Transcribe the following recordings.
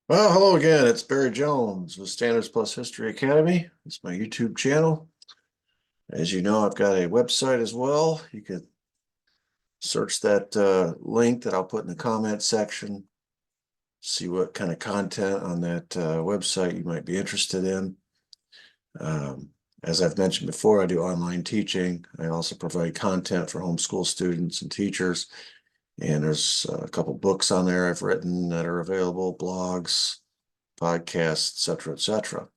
Well, hello again. It's Barry Jones with Standards Plus History Academy. It's my YouTube channel. As you know, I've got a website as well. You could search that link that I'll put in the comment section, see what kind of content on that website you might be interested in. Um, as I've mentioned before, I do online teaching. I also provide content for homeschool students and teachers. And there's a couple books on there I've written that are available, blogs, podcasts, etc., etc.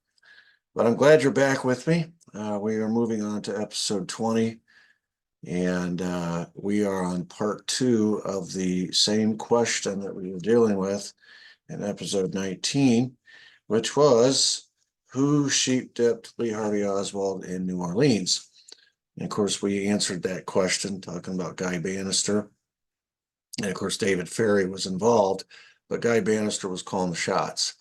But I'm glad you're back with me. We are moving on to episode 20, and we are on part two of the same question that we were dealing with in episode 19, which was who sheep-dipped Lee Harvey Oswald in New Orleans? And of course, we answered that question talking about Guy Bannister. And of course, David Ferry was involved, but Guy Bannister was calling the shots.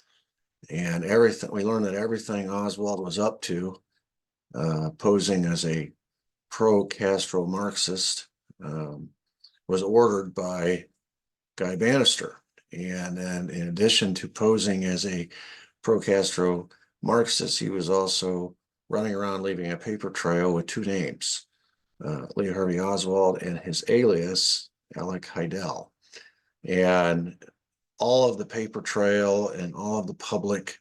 And everything we learned that everything Oswald was up to, posing as a pro-Castro Marxist, um, was ordered by Guy Bannister. And then, in addition to posing as a pro-Castro Marxist, he was also running around leaving a paper trail with two names, Lee Harvey Oswald and his alias, Alec Heidel. And all of the paper trail and all of the public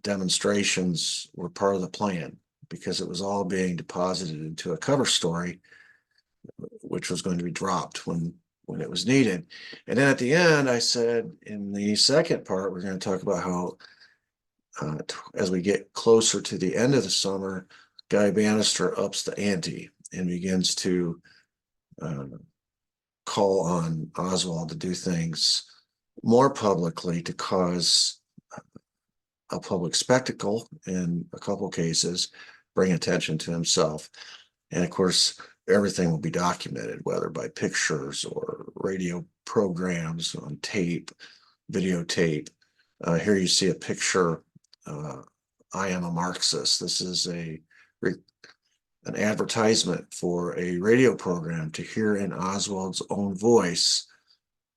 demonstrations were part of the plan because it was all being deposited into a cover story, which was going to be dropped when it was needed. And then at the end, I said in the second part, we're going to talk about how as we get closer to the end of the summer, Guy Bannister ups the ante and begins to uh, call on Oswald to do things more publicly to cause a public spectacle in a couple of cases, bring attention to himself. And of course, everything will be documented, whether by pictures or radio programs on tape, videotape. Here you see a picture. Uh, I am a Marxist. This is an advertisement for a radio program to hear in Oswald's own voice.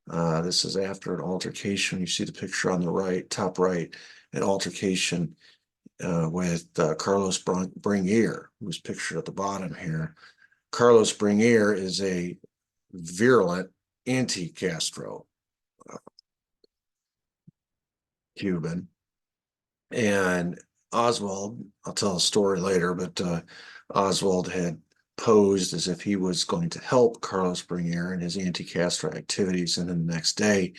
This is after an altercation. You see the picture on the right, top right, an altercation with Carlos Bringuier, who's pictured at the bottom here. Carlos Bringuier is a virulent anti-Castro Cuban. And Oswald, I'll tell a story later, but Oswald had posed as if he was going to help Carlos Bringuier in his anti-Castro activities. And then the next day,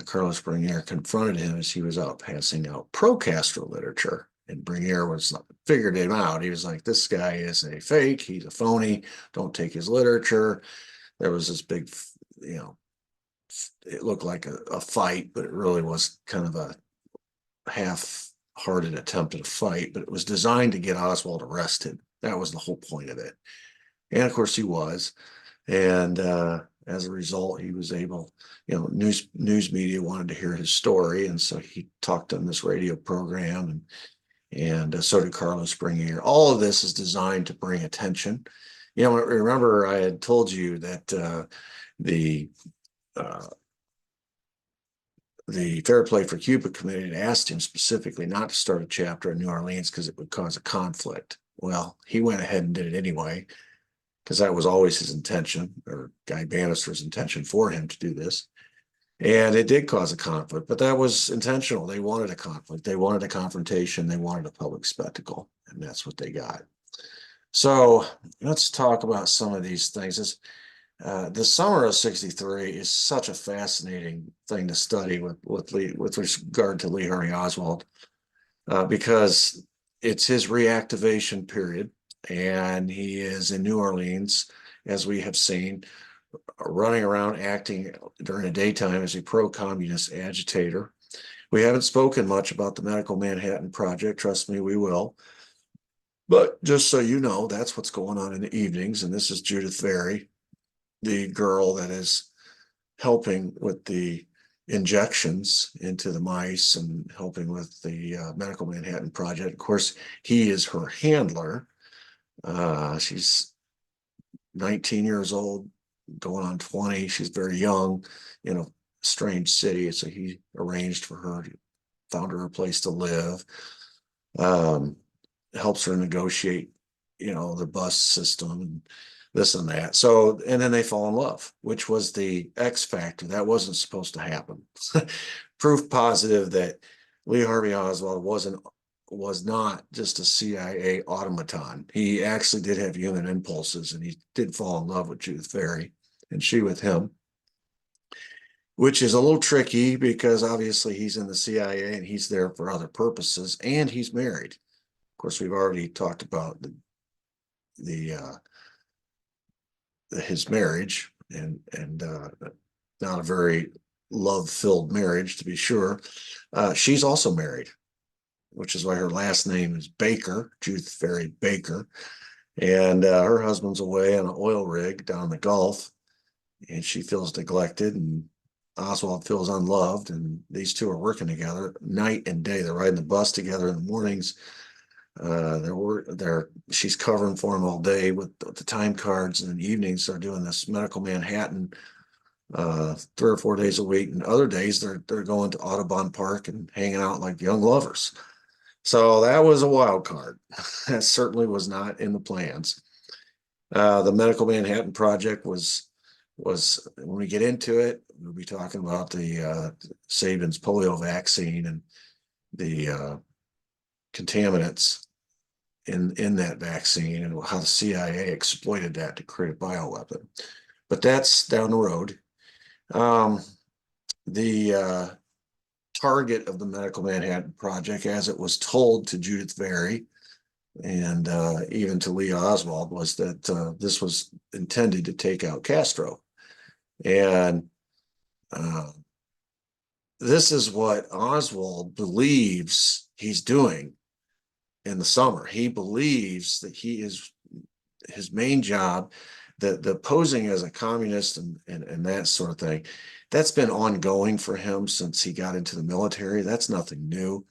Carlos Bringuier confronted him as he was out passing out pro-Castro literature. And Bringuier was figured him out. He was like, this guy is a fake. He's a phony. Don't take his literature. There was this big, you know, it looked like a fight, but it really was kind of a half-hearted attempt at a fight, but it was designed to get Oswald arrested. That was the whole point of it. And of course he was. And as a result, he was able, news media wanted to hear his story. And so he talked on this radio program and so did Carlos Bringuier. All of this is designed to bring attention. Remember I had told you that the uh, the Fair Play for Cuba committee had asked him specifically not to start a chapter in New Orleans because it would cause a conflict. Well, he went ahead and did it anyway, because that was always his intention, or Guy Bannister's intention for him to do this. And it did cause a conflict, but that was intentional. They wanted a conflict. They wanted a confrontation. They wanted a public spectacle, and that's what they got. So let's talk about some of these things. The summer of '63 is such a fascinating thing to study with regard to Lee Harvey Oswald, because it's his reactivation period, and he is in New Orleans, as we have seen, running around acting during the daytime as a pro-communist agitator. We haven't spoken much about the Medical Manhattan Project. Trust me, we will. But just so you know, that's what's going on in the evenings. And this is Judith Very, the girl that is helping with the injections into the mice and helping with the Medical Manhattan Project. Of course, he is her handler. She's 19 years old, going on 20. She's very young, strange city. So he arranged for her, found her a place to live, um, helps her negotiate, the bus system and this and that. So, and then they fall in love, which was the X factor. That wasn't supposed to happen. Proof positive that Lee Harvey Oswald was not just a CIA automaton. He actually did have human impulses, and he did fall in love with Judith Ferry, and she with him, which is a little tricky because obviously he's in the CIA and he's there for other purposes, and he's married. Of course, we've already talked about the his marriage, and not a very love-filled marriage, to be sure. She's also married, which is why her last name is Baker, Judith Ferry Baker. And her husband's away on an oil rig down in the Gulf, and she feels neglected, and Oswald feels unloved. And these two are working together night and day. They're riding the bus together in the mornings. She's covering for him all day with the time cards, and in the evenings they're doing this Medical Manhattan 3 or 4 days a week, and other days they're going to Audubon Park and hanging out like young lovers. So that was a wild card. That certainly was not in the plans. The Medical Manhattan Project was when we get into it, we'll be talking about the Sabin's polio vaccine and the contaminants in that vaccine, and how the CIA exploited that to create a bioweapon. But that's down the road. The target of the Medical Manhattan Project, as it was told to Judith Ferry and even to Lee Oswald, was that this was intended to take out Castro. And this is what Oswald believes he's doing in the summer. He believes that his main job, the posing as a communist and that sort of thing, that's been ongoing for him since he got into the military. That's nothing new.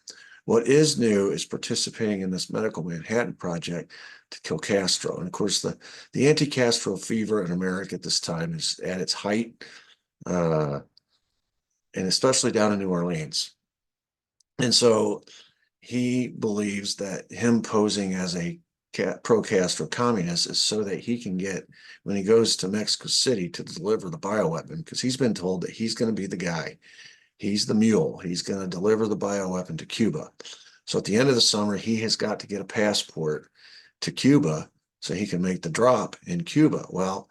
What is new is participating in this Medical Manhattan Project to kill Castro. And of course, the anti-Castro fever in America at this time is at its height, and especially down in New Orleans. And so he believes that him posing as a pro-Castro communist is so that he can get, when he goes to Mexico City to deliver the bioweapon, because he's been told that he's going to be the guy. He's the mule. He's going to deliver the bioweapon to Cuba. So at the end of the summer, he has got to get a passport to Cuba so he can make the drop in Cuba. Well,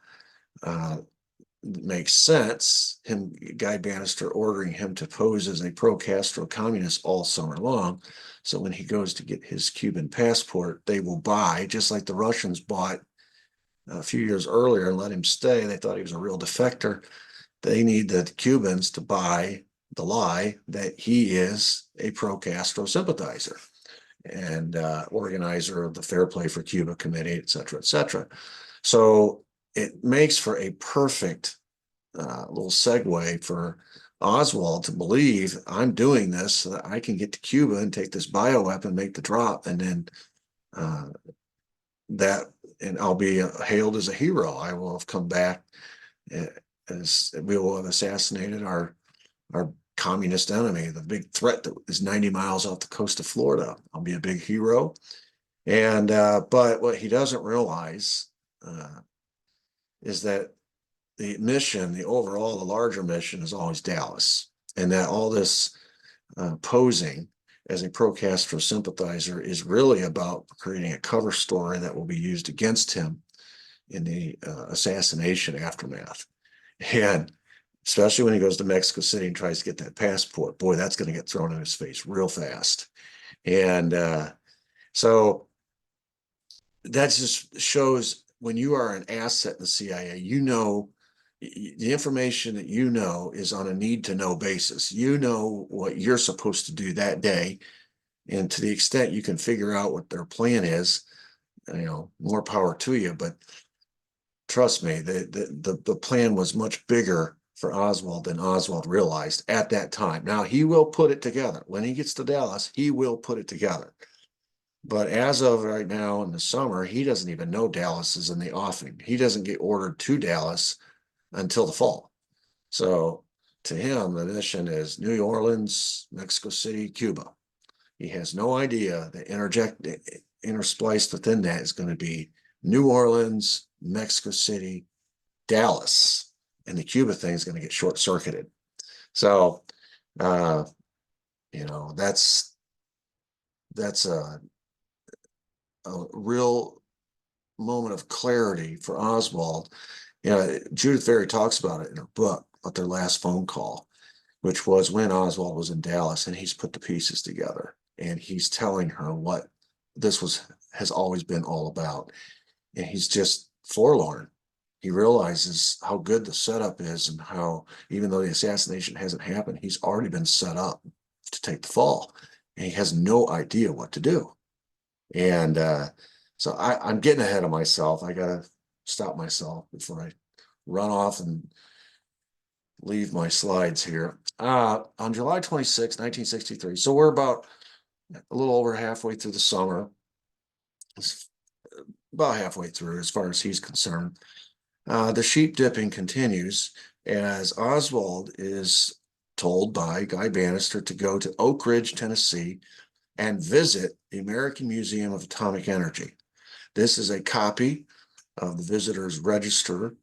it makes sense, Guy Bannister ordering him to pose as a pro-Castro communist all summer long. So when he goes to get his Cuban passport, they will buy, just like the Russians bought a few years earlier and let him stay. They thought he was a real defector. They need the Cubans to buy the lie that he is a pro-Castro sympathizer and organizer of the Fair Play for Cuba Committee, et cetera, et cetera. So it makes for a perfect little segue for Oswald to believe, I'm doing this so that I can get to Cuba and take this bioweapon, make the drop, and then and I'll be hailed as a hero. I will have come back as we will have assassinated our communist enemy, the big threat that is 90 miles off the coast of Florida. I'll be a big hero. And but what he doesn't realize is that the mission, the larger mission is always Dallas, and that all this posing as a pro-Castro sympathizer is really about creating a cover story that will be used against him in the assassination aftermath. And especially when he goes to Mexico City and tries to get that passport, boy, that's going to get thrown in his face real fast. And so that just shows, when you are an asset in the CIA, the information that you know is on a need-to-know basis. You know what you're supposed to do that day, and to the extent you can figure out what their plan is, more power to you. But trust me, the plan was much bigger for Oswald than Oswald realized at that time. Now, he will put it together. When he gets to Dallas, he will put it together. But as of right now in the summer, he doesn't even know Dallas is in the offing. He doesn't get ordered to Dallas until the fall. So to him, the mission is New Orleans, Mexico City, Cuba. He has no idea that interspliced within that is going to be New Orleans, Mexico City, Dallas, and the Cuba thing is going to get short circuited. So, uh, that's a real moment of clarity for Oswald. Judith Ferry talks about it in her book, about their last phone call, which was when Oswald was in Dallas, and he's put the pieces together, and he's telling her what this has always been all about. And he's just forlorn. He realizes how good the setup is, and how, even though the assassination hasn't happened, he's already been set up to take the fall, and he has no idea what to do. And so I'm getting ahead of myself. I gotta stop myself before I run off and leave my slides here. On July 26, 1963, so we're about a little over halfway through the summer. It's about halfway through as far as he's concerned. The sheep dipping continues as Oswald is told by Guy Bannister to go to Oak Ridge, Tennessee, and visit the American Museum of Atomic Energy. This is a copy of the visitor's register,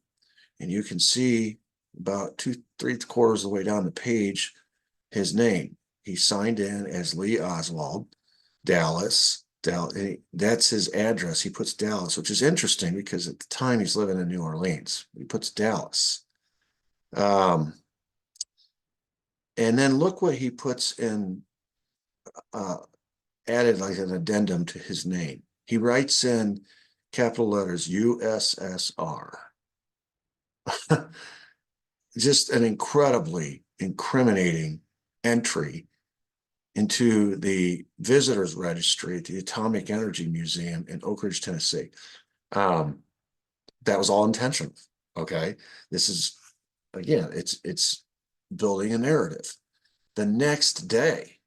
and you can see about 3/4 of the way down the page his name. He signed in as Lee Oswald, Dallas. That's his address. He puts Dallas, which is interesting because at the time he's living in New Orleans. He puts Dallas. And then look what he puts in, added like an addendum to his name. He writes in capital letters USSR. Just an incredibly incriminating entry into the visitors registry at the Atomic Energy Museum in Oak Ridge, Tennessee. That was all intentional. Okay. This is, again, it's building a narrative. The next day,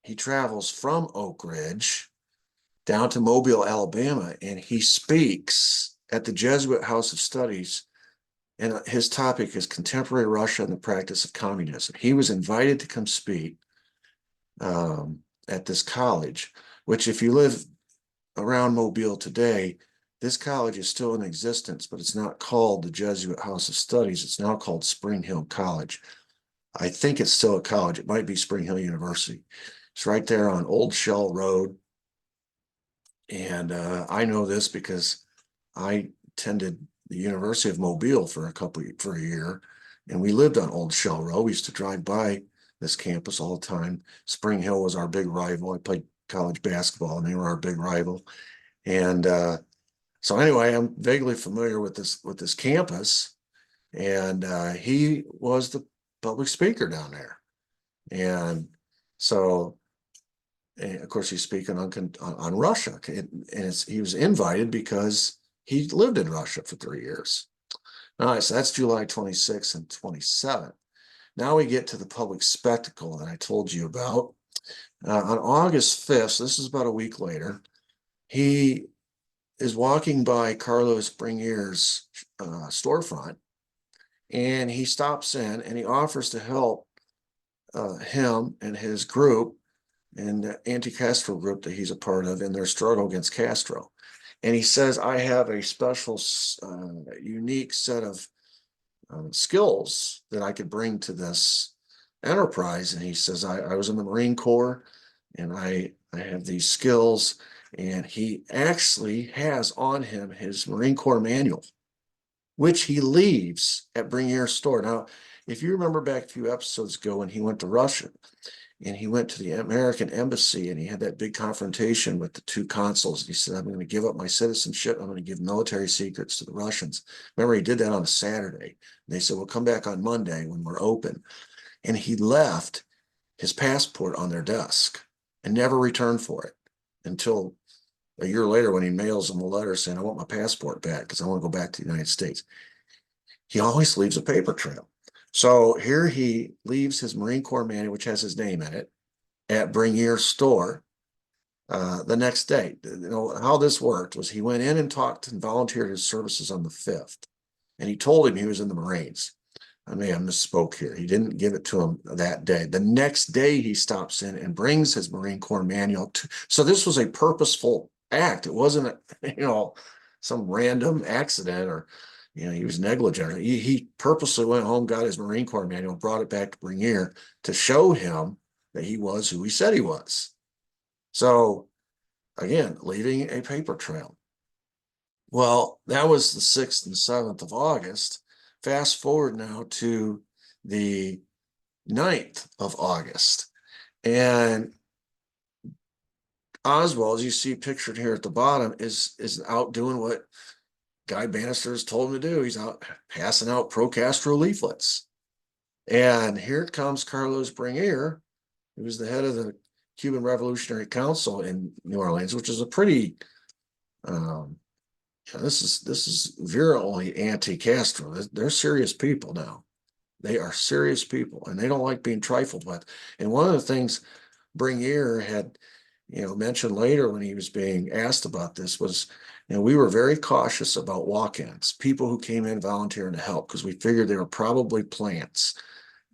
he travels from Oak Ridge down to Mobile, Alabama, and he speaks at the Jesuit House of Studies. And his topic is contemporary Russia and the practice of communism. He was invited to come speak at this college, which, if you live around Mobile today, this college is still in existence, but it's not called the Jesuit House of Studies. It's now called Spring Hill College. I think it's still a college. It might be Spring Hill University. It's right there on Old Shell Road. And I know this because I attended the University of Mobile for a year, and we lived on Old Shell Road. We used to drive by this campus all the time. Spring Hill was our big rival. I played college basketball, and they were our big rival. And so anyway, I'm vaguely familiar with this campus, and he was the public speaker down there. And so, and of course, he's speaking on Russia, and he was invited because he lived in Russia for 3 years. All right, so that's July 26th and 27th. Now we get to the public spectacle that I told you about. On August 5th, so this is about a week later, he is walking by Carlos Bringier's storefront, and he stops in and he offers to help him and his group, and the anti-Castro group that he's a part of, in their struggle against Castro. And he says, I have a special, unique set of skills that I could bring to this enterprise. And he says, I was in the Marine Corps, and I have these skills. And he actually has on him his Marine Corps manual, which he leaves at Bringier's store. Now, if you remember back a few episodes ago when he went to Russia, and he went to the American embassy, and he had that big confrontation with the two consuls. He said, I'm going to give up my citizenship. I'm going to give military secrets to the Russians. Remember, he did that on a Saturday. And they said, well, come back on Monday when we're open. And he left his passport on their desk and never returned for it until a year later, when he mails them a letter saying, I want my passport back because I want to go back to the United States. He always leaves a paper trail. So here he leaves his Marine Corps manual, which has his name in it, at Bringier's store the next day. How this worked was he went in and talked and volunteered his services on the 5th. And he told him he was in the Marines. I may have misspoke here. He didn't give it to him that day. The next day he stops in and brings his Marine Corps manual to, so this was a purposeful act. It wasn't, some random accident or, he was negligent. He purposely went home, got his Marine Corps manual, brought it back to Bernier to show him that he was who he said he was. So again, leaving a paper trail. Well, that was the 6th and 7th of August. Fast forward now to the 9th of August. And Oswald, as you see pictured here at the bottom, is out doing what Guy Bannister has told him to do. He's out passing out pro-Castro leaflets. And here comes Carlos Bernier, who was the head of the Cuban Revolutionary Council in New Orleans, which is a pretty this is virulently anti-Castro. They're serious people now. They are serious people, and they don't like being trifled with. And one of the things Bernier had, mentioned later when he was being asked about this was, we were very cautious about walk-ins, people who came in volunteering to help, because we figured they were probably plants.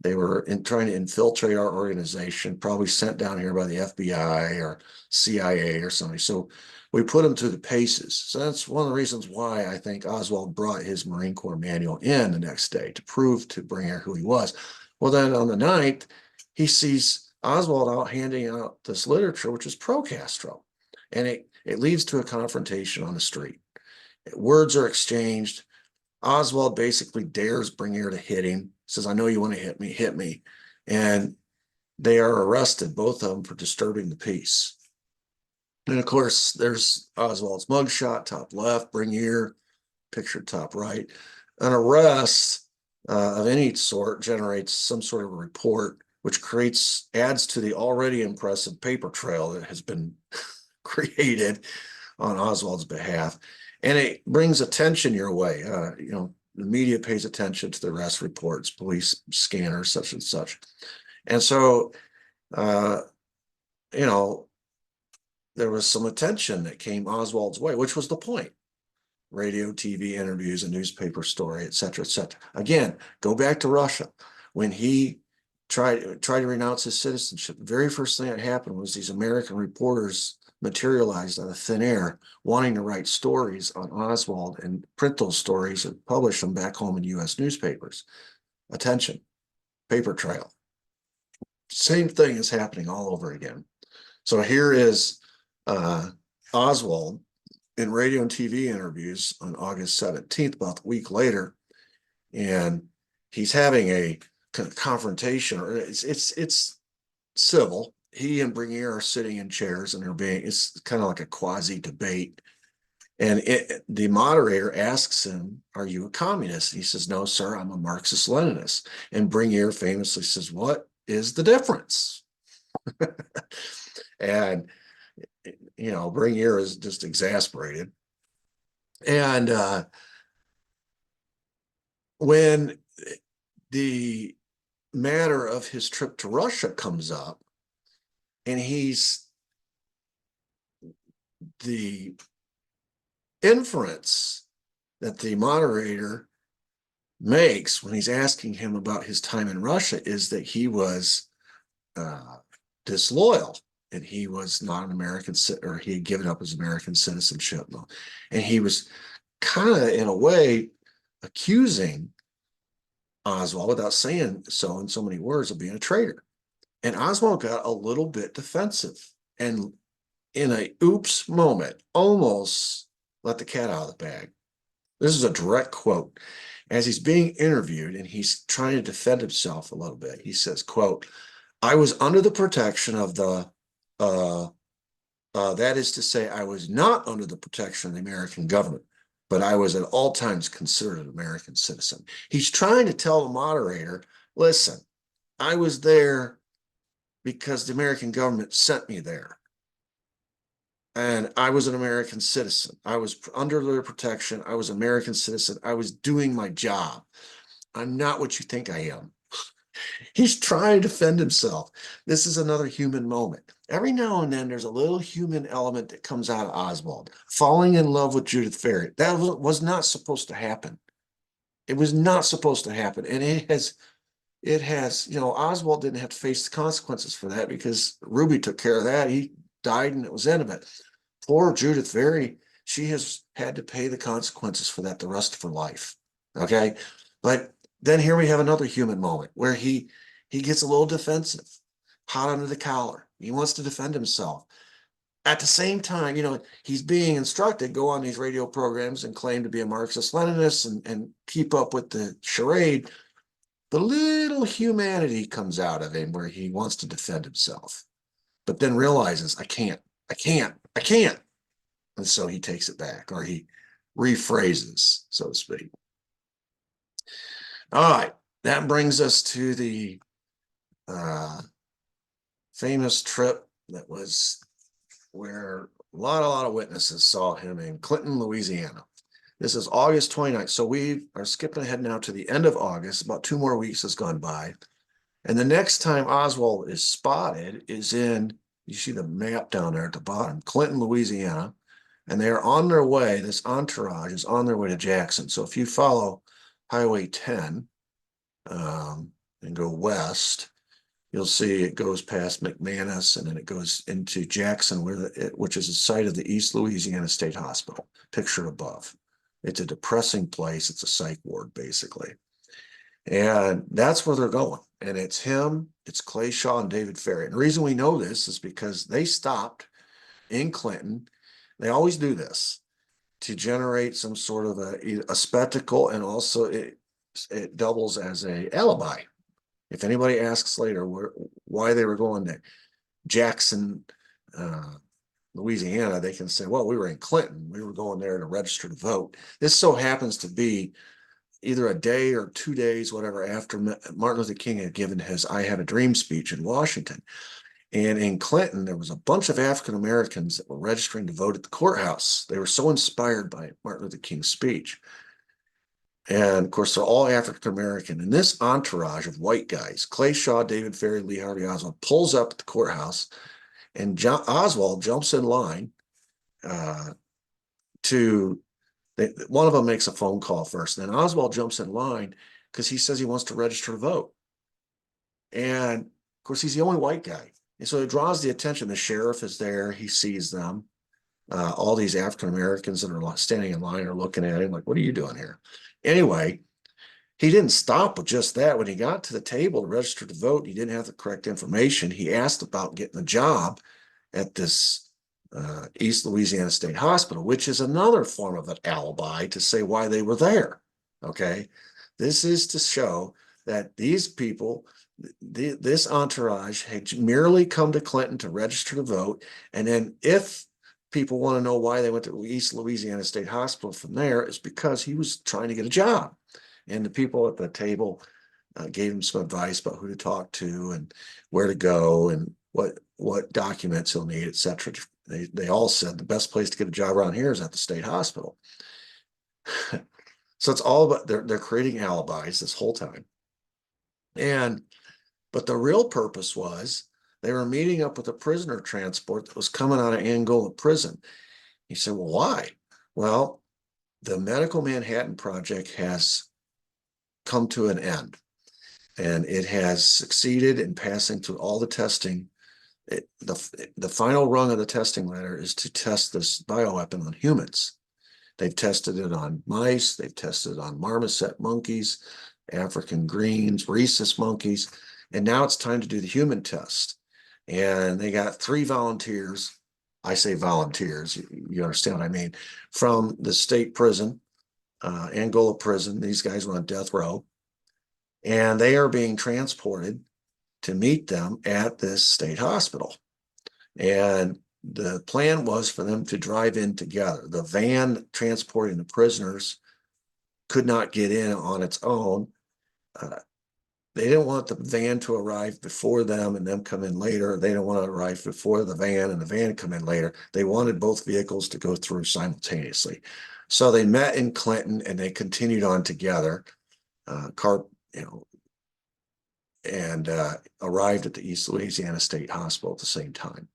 They were trying to infiltrate our organization, probably sent down here by the FBI or CIA or something. So we put them through the paces. So that's one of the reasons why I think Oswald brought his Marine Corps manual in the next day to prove to Bernier who he was. Well, then on the 9th, he sees Oswald out handing out this literature, which is pro-Castro. And it leads to a confrontation on the street. Words are exchanged. Oswald basically dares Bernier to hit him. Says, I know you want to hit me. And they are arrested, both of them, for disturbing the peace. And of course, there's Oswald's mugshot, top left, Bernier, picture top right. An arrest of any sort generates some sort of a report, which adds to the already impressive paper trail that has been created on Oswald's behalf. And it brings attention your way. The media pays attention to the arrest reports, police scanners, such and such. And so, there was some attention that came Oswald's way, which was the point. Radio, TV interviews, a newspaper story, et cetera, et cetera. Again, go back to Russia. When he tried to renounce his citizenship, the very first thing that happened was these American reporters materialized out of thin air, wanting to write stories on Oswald and print those stories and publish them back home in U.S. newspapers. Attention, paper trail. Same thing is happening all over again. So here is Oswald in radio and TV interviews on August 17th, about a week later, and he's having a confrontation, or it's civil. He and Bernier are sitting in chairs, and it's kind of like a quasi debate. And the moderator asks him, "Are you a communist?" And he says, "No, sir, I'm a Marxist-Leninist." And Bernier famously says, "What is the difference?" And Bernier is just exasperated. And when the matter of his trip to Russia comes up, and the inference that the moderator makes when he's asking him about his time in Russia is that he was disloyal, and he was not an American, or he had given up his American citizenship. And he was kind of, in a way, accusing Oswald, without saying so in so many words, of being a traitor. And Oswald got a little bit defensive, and in a oops moment, almost let the cat out of the bag. This is a direct quote. As he's being interviewed and he's trying to defend himself a little bit, he says, quote, "I was under the protection of the, that is to say, I was not under the protection of the American government, but I was at all times considered an American citizen." He's trying to tell the moderator, listen, I was there because the American government sent me there. And I was an American citizen. I was under their protection. I was an American citizen. I was doing my job. I'm not what you think I am. He's trying to defend himself. This is another human moment. Every now and then, there's a little human element that comes out of Oswald. Falling in love with Judith Ferry. That was not supposed to happen. It was not supposed to happen. And it has, Oswald didn't have to face the consequences for that because Ruby took care of that. He died and it was the end of it. Poor Judith Very, she has had to pay the consequences for that the rest of her life. Okay. But then here we have another human moment where he gets a little defensive, hot under the collar. He wants to defend himself. At the same time, he's being instructed, go on these radio programs and claim to be a Marxist Leninist and keep up with the charade. The little humanity comes out of him where he wants to defend himself, but then realizes, I can't. And so he takes it back, or he rephrases, so to speak. All right, that brings us to the famous trip that was where a lot of witnesses saw him in Clinton, Louisiana. This is August 29th. So we are skipping ahead now to the end of August. About 2 more weeks has gone by. And the next time Oswald is spotted is in, you see the map down there at the bottom, Clinton, Louisiana. And they are on their way, this entourage is on their way to Jackson. So if you follow Highway 10 and go west, you'll see it goes past McManus and then it goes into Jackson, which is the site of the East Louisiana State Hospital, pictured above. It's a depressing place. It's a psych ward, basically. And that's where they're going. And it's him, it's Clay Shaw and David Ferry. And the reason we know this is because they stopped in Clinton. They always do this to generate some sort of a spectacle, and also it doubles as a alibi. If anybody asks later why they were going to Jackson, Louisiana, they can say, well, we were in Clinton. We were going there to register to vote. This so happens to be either a day or 2 days, whatever, after Martin Luther King had given his I Have a Dream speech in Washington. And in Clinton, there was a bunch of African Americans that were registering to vote at the courthouse. They were so inspired by Martin Luther King's speech. And of course, they're all African American. And this entourage of white guys, Clay Shaw, David Ferry, Lee Harvey Oswald, pulls up at the courthouse, and Oswald jumps in line one of them makes a phone call first. And then Oswald jumps in line because he says he wants to register to vote. And of course, he's the only white guy. And so it draws the attention. The sheriff is there. He sees them. All these African Americans that are standing in line are looking at him like, what are you doing here? Anyway, he didn't stop with just that. When he got to the table to register to vote, he didn't have the correct information. He asked about getting a job at this East Louisiana State Hospital, which is another form of an alibi to say why they were there. Okay. This is to show that these people, this entourage had merely come to Clinton to register to vote. And then if people want to know why they went to East Louisiana State Hospital from there, it's because he was trying to get a job. And the people at the table gave him some advice about who to talk to and where to go and what documents he'll need, etc. They all said the best place to get a job around here is at the state hospital. So it's all about they're creating alibis this whole time. But the real purpose was they were meeting up with a prisoner transport that was coming out of Angola prison. He said, well, why? Well, the Medical Manhattan Project has come to an end, and it has succeeded in passing through all the testing. The final rung of the testing ladder is to test this bioweapon on humans. They've tested it on mice. They've tested it on marmoset monkeys, African greens, rhesus monkeys. And now it's time to do the human test. And they got 3 volunteers. I say volunteers, you understand what I mean, from the state prison, Angola prison. These guys were on death row. And they are being transported to meet them at this state hospital. And the plan was for them to drive in together. The van transporting the prisoners could not get in on its own. They didn't want the van to arrive before them and them come in later. They didn't want to arrive before the van and the van come in later. They wanted both vehicles to go through simultaneously. So they met in Clinton and they continued on together. And arrived at the East Louisiana State Hospital at the same time.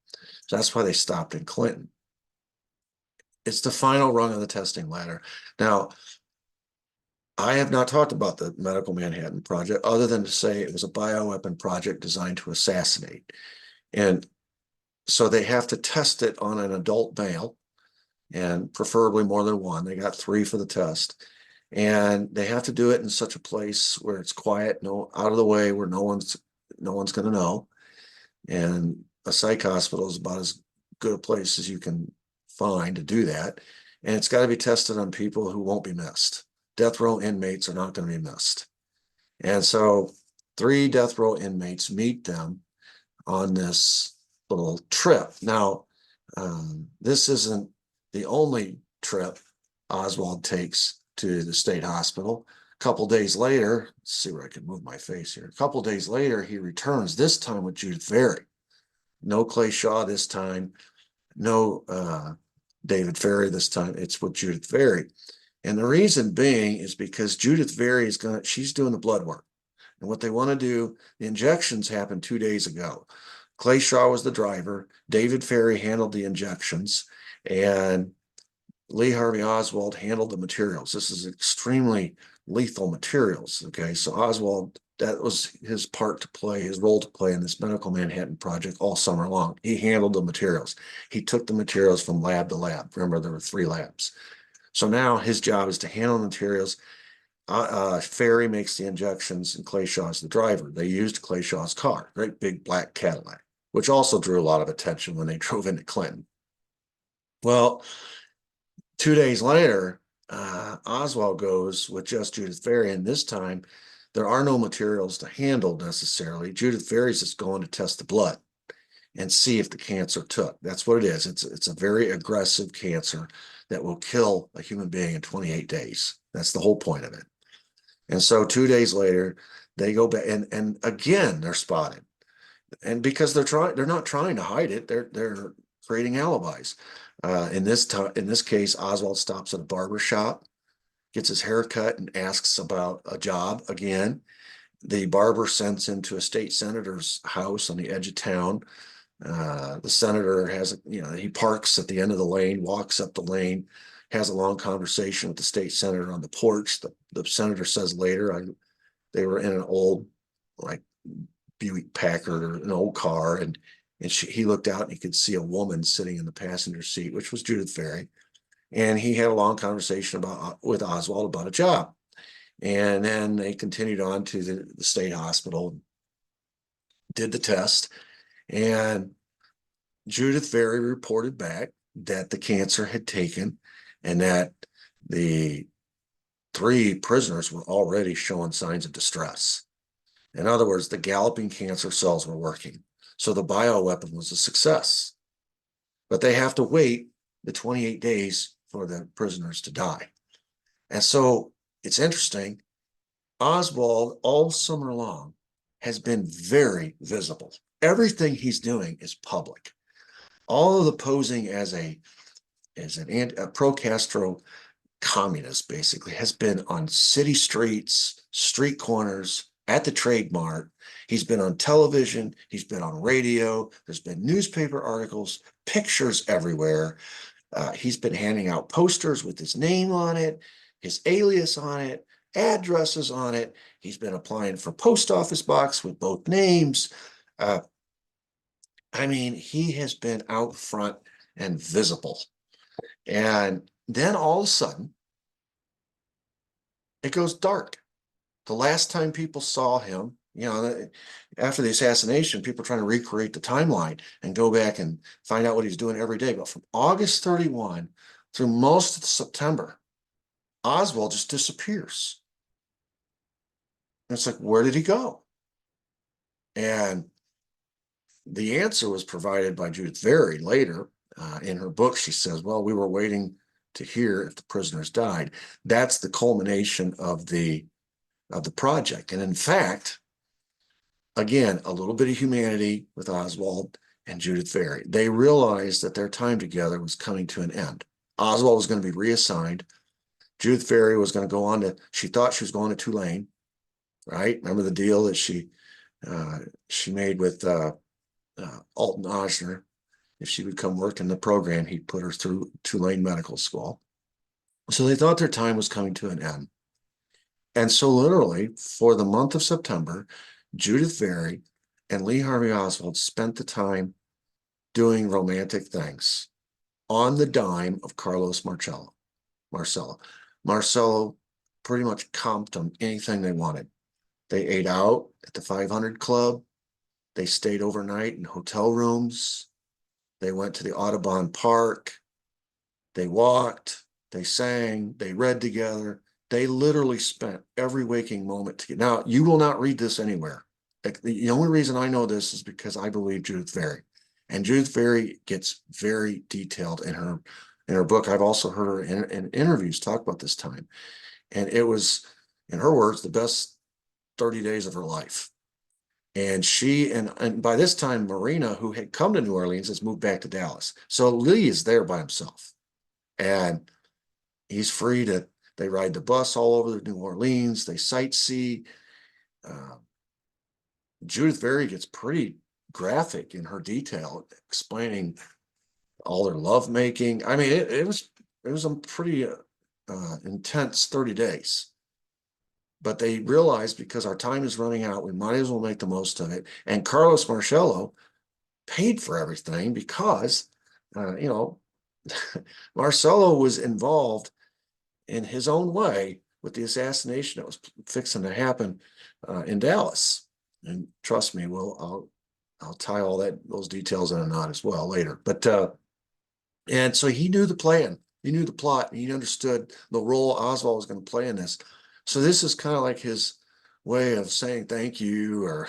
So that's why they stopped in Clinton. It's the final rung of the testing ladder. Now, I have not talked about the Medical Manhattan Project other than to say it was a bioweapon project designed to assassinate. And so they have to test it on an adult male, and preferably more than one. They got 3 for the test. And they have to do it in such a place where it's quiet, no out of the way, where no one's going to know. And a psych hospital is about as good a place as you can find to do that. And it's got to be tested on people who won't be missed. Death row inmates are not going to be missed. And so 3 death row inmates meet them on this little trip. Now, this isn't the only trip Oswald takes to the state hospital. A couple days later, let's see where I can move my face here. A couple days later, he returns, this time with Judith Ferry. No Clay Shaw this time. No David Ferry this time. It's with Judith Ferry. And the reason being is because Judith Ferry she's doing the blood work. And what they want to do, the injections happened 2 days ago. Clay Shaw was the driver. David Ferry handled the injections, and Lee Harvey Oswald handled the materials. This is extremely lethal materials. Okay, so Oswald, that was his part to play, his role to play in this Medical Manhattan Project all summer long. He handled the materials. He took the materials from lab to lab. Remember, there were 3 labs. So now his job is to handle the materials. Ferry makes the injections, and Clay Shaw's the driver. They used Clay Shaw's car, great big black Cadillac, which also drew a lot of attention when they drove into Clinton. Well, 2 days later, Oswald goes with just Judith Ferry, and this time there are no materials to handle necessarily. Judith Ferry's just going to test the blood and see if the cancer took. That's what it is. It's a very aggressive cancer that will kill a human being in 28 days. That's the whole point of it. And so 2 days later, they go back, and again they're spotted. And because they're not trying to hide it, they're creating alibis. In this case, Oswald stops at a barber shop, gets his hair cut, and asks about a job again. The barber sends him to a state senator's house on the edge of town. The senator he parks at the end of the lane, walks up the lane, has a long conversation with the state senator on the porch. The senator says later, they were in an old, like, Buick Packard, or an old car, and he looked out and he could see a woman sitting in the passenger seat, which was Judith Ferry. And he had a long conversation with Oswald about a job. And then they continued on to the state hospital, did the test, and Judith Ferry reported back that the cancer had taken, and that the 3 prisoners were already showing signs of distress. In other words, the galloping cancer cells were working. So the bioweapon was a success. But they have to wait the 28 days for the prisoners to die. And so it's interesting. Oswald, all summer long, has been very visible. Everything he's doing is public. All of the posing as a pro-Castro communist, basically, has been on city streets, street corners, at the Trade Mart. He's been on television. He's been on radio. There's been newspaper articles, pictures everywhere. He's been handing out posters with his name on it, his alias on it, addresses on it. He's been applying for post office box with both names. I mean, he has been out front and visible. And then all of a sudden, it goes dark. The last time people saw him, after the assassination, people are trying to recreate the timeline and go back and find out what he's doing every day. But from August 31 through most of September, Oswald just disappears. And it's like, where did he go? And the answer was provided by Judith Ferry later. In her book, she says, well, we were waiting to hear if the prisoners died. That's the culmination of the project. And in fact, again, a little bit of humanity with Oswald and Judith Ferry. They realized that their time together was coming to an end. Oswald was going to be reassigned. Judith Ferry was going to go on she thought she was going to Tulane, right? Remember the deal that she made with Alton Ochsner? If she would come work in the program, he'd put her through Tulane Medical School. So they thought their time was coming to an end. And so literally for the month of September, Judith Very and Lee Harvey Oswald spent the time doing romantic things on the dime of Carlos Marcello. Marcello pretty much comped them anything they wanted. They ate out at the 500 Club. They stayed overnight in hotel rooms. They went to the Audubon Park. They walked, they sang, they read together. They literally spent every waking moment together. Now, you will not read this anywhere. The only reason I know this is because I believe Judith Very. And Judith Very gets very detailed in her book. I've also heard her in interviews talk about this time. And it was, in her words, the best 30 days of her life. And she, and by this time, Marina, who had come to New Orleans, has moved back to Dallas. So Lee is there by himself. And he's free to, they ride the bus all over New Orleans, they sightsee. Judith Very gets pretty graphic in her detail, explaining all their lovemaking. I mean, it was a pretty intense 30 days. But they realized, because our time is running out, we might as well make the most of it. And Carlos Marcello paid for everything because, Marcello was involved in his own way with the assassination that was fixing to happen in Dallas. And trust me, I'll tie all those details in a knot as well later. But and so he knew the plan, he knew the plot, and he understood the role Oswald was going to play in this. So this is kind of like his way of saying thank you, or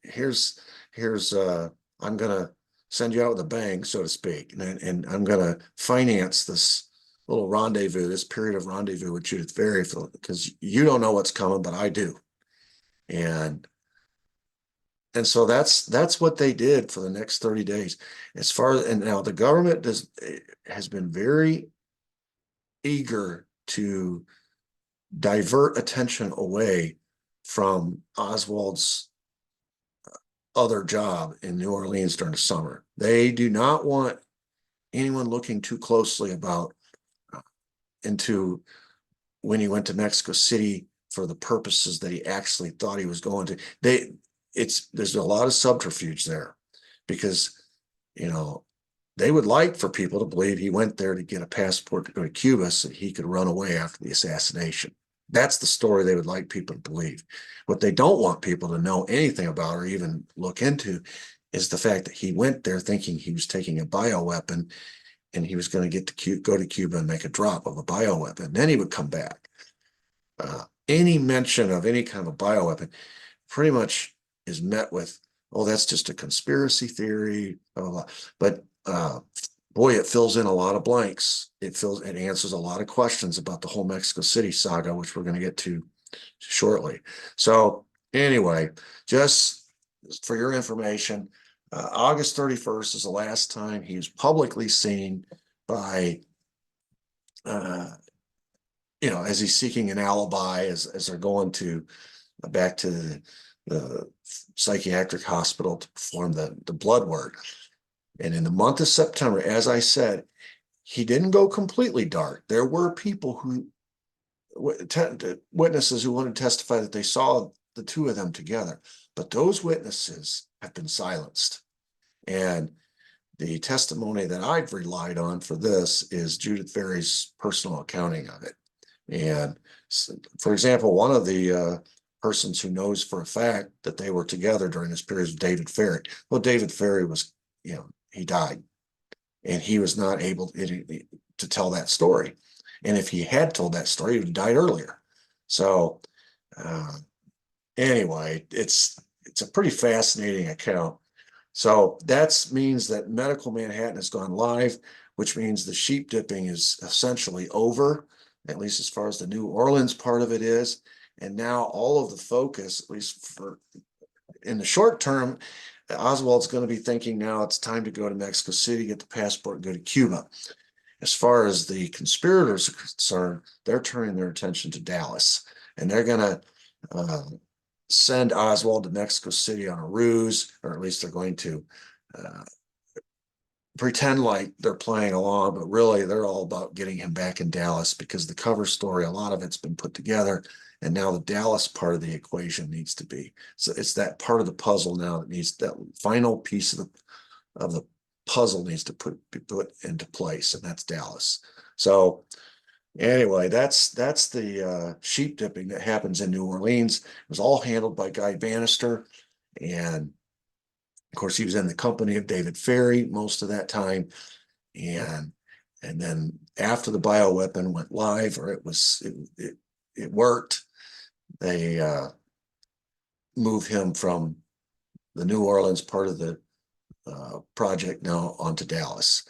here's I'm gonna send you out with a bang, so to speak, and I'm gonna finance this little rendezvous, this period of rendezvous with Judith Very, because you don't know what's coming, but I do. And so that's what they did for the next 30 days. As far as, and now the government has been very eager to divert attention away from Oswald's other job in New Orleans during the summer. They do not want anyone looking too closely into when he went to Mexico City for the purposes that he actually thought he was going to. There's a lot of subterfuge there, because they would like for people to believe he went there to get a passport to go to Cuba so he could run away after the assassination. That's the story they would like people to believe. What they don't want people to know anything about or even look into is the fact that he went there thinking he was taking a bioweapon, and he was going to go to Cuba and make a drop of a bioweapon. Then he would come back. Any mention of any kind of a bioweapon pretty much is met with, oh, that's just a conspiracy theory, blah, blah, blah. But boy, it fills in a lot of blanks. It answers a lot of questions about the whole Mexico City saga, which we're going to get to shortly. So anyway, just for your information, August 31st is the last time he was publicly seen by, as he's seeking an alibi, as they're going back to the psychiatric hospital to perform the blood work. And in the month of September, as I said, he didn't go completely dark. There were people witnesses who wanted to testify that they saw the two of them together, but those witnesses have been silenced. And the testimony that I've relied on for this is Judith Very's personal accounting of it. And for example, one of the persons who knows for a fact that they were together during this period is David Ferry. Well, David Ferry was, he died, and he was not able to tell that story. And if he had told that story, he would have died earlier. So anyway, it's a pretty fascinating account. So that means that Medical Manhattan has gone live, which means the sheep dipping is essentially over, at least as far as the New Orleans part of it is. And now all of the focus, at least in the short term, Oswald's going to be thinking now it's time to go to Mexico City, get the passport, and go to Cuba. As far as the conspirators are concerned, they're turning their attention to Dallas, and they're going to send Oswald to Mexico City on a ruse, or at least they're going to pretend like they're playing along, but really they're all about getting him back in Dallas, because the cover story, a lot of it's been put together, And now the Dallas part of the equation needs to be. So it's that part of the puzzle now that needs that final piece of the puzzle needs to be put into place, and that's Dallas. So anyway, that's the sheep dipping that happens in New Orleans. It was all handled by Guy Bannister, and of course he was in the company of David Ferry most of that time. And then after the bioweapon went live, or it worked, they moved him from the New Orleans part of the project now onto Dallas.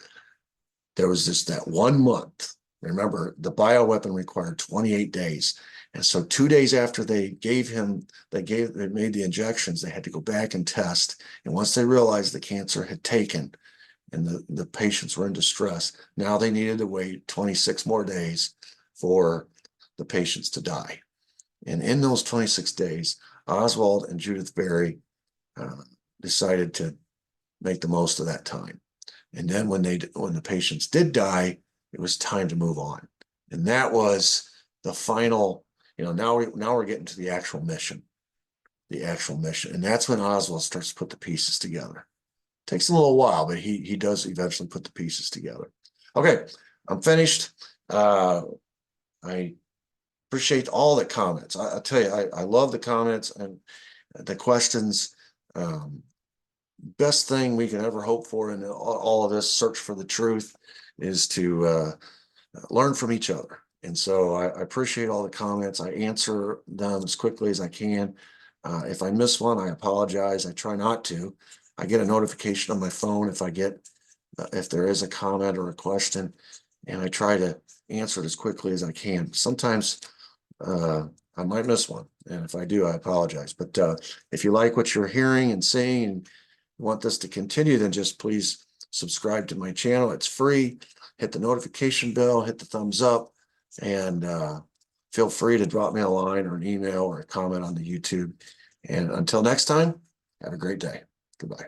There was just that 1 month. Remember, the bioweapon required 28 days. And so 2 days after they made the injections, they had to go back and test. And once they realized the cancer had taken and the patients were in distress, now they needed to wait 26 more days for the patients to die. And in those 26 days, Oswald and Judith Berry decided to make the most of that time. And then when the patients did die, it was time to move on. And that was the final, now we're getting to the actual mission. And that's when Oswald starts to put the pieces together. Takes a little while, but he does eventually put the pieces together. Okay, I'm finished. I appreciate all the comments. I tell you, I love the comments and the questions. Best thing we can ever hope for in all of this search for the truth is to learn from each other. And so I appreciate all the comments. I answer them as quickly as I can. If I miss one, I apologize. I try not to. I get a notification on my phone if there is a comment or a question, and I try to answer it as quickly as I can. Sometimes I might miss one, and if I do, I apologize. But if you like what you're hearing and seeing and want this to continue, then just please subscribe to my channel. It's free. Hit the notification bell, hit the thumbs up, and feel free to drop me a line or an email or a comment on the YouTube. And until next time, have a great day. Goodbye.